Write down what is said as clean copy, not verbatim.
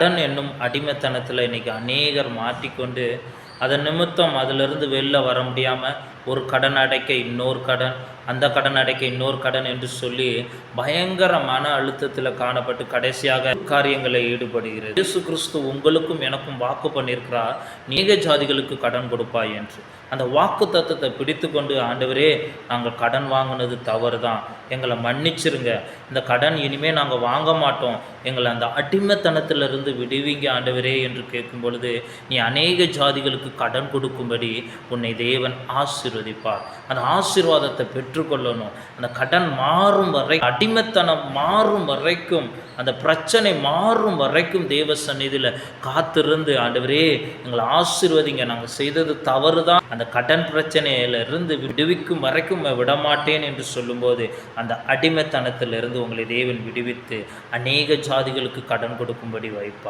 கடன் என்னும் அடிமைத்தனத்தில் இன்றைக்கி அநேகர் மாட்டிக்கொண்டு அதன் நிமித்தம் அதிலிருந்து வெளில வர முடியாமல் ஒரு கடன் அடைக்க இன்னொரு கடன், அந்த கடன் அடைக்க இன்னொரு கடன் என்று சொல்லி பயங்கர மன அழுத்தத்தில் காணப்பட்டு கடைசியாக காரியங்களில் ஈடுபடுகிறது. இயேசு கிறிஸ்து உங்களுக்கும் எனக்கும் வாக்கு பண்ணியிருக்கிறார், நீக ஜாதிகளுக்கு கடன் கொடுப்பாய் என்று. அந்த வாக்கு தத்துவத்தை பிடித்து கொண்டு, ஆண்டவரே நாங்கள் கடன் வாங்கினது தவறு தான், எங்களை மன்னிச்சிருங்க, இந்த கடன் இனிமேல் நாங்கள் வாங்க மாட்டோம், எங்களை அந்த அடிமைத்தனத்திலிருந்து விடுவீங்க ஆண்டவரே என்று கேட்கும் பொழுது, நீ அநேக ஜாதிகளுக்கு கடன் கொடுக்கும்படி உன்னை தேவன் ஆசீர்வதிப்பார். அந்த ஆசீர்வாதத்தை பெற்றுக்கொள்ளணும். அந்த கடன் மாறும் வரை, அடிமைத்தனம் மாறும் வரைக்கும், அந்த பிரச்சனை மாறும் வரைக்கும் தேவ சந்நிதியில் காத்திருந்து, ஆண்டவரே எங்களை ஆசீர்வதிங்க, நாங்கள் செய்தது தவறு தான், அந்த கடன் பிரச்சனையிலிருந்து விடுவிக்கும் வரைக்கும் விடமாட்டேன் என்று சொல்லும்போது அந்த அடிமைத்தனத்திலிருந்து உங்களை தேவன் விடுவித்து அநேக ஜாதிகளுக்கு கடன் கொடுக்கும்படி வைப்பார்.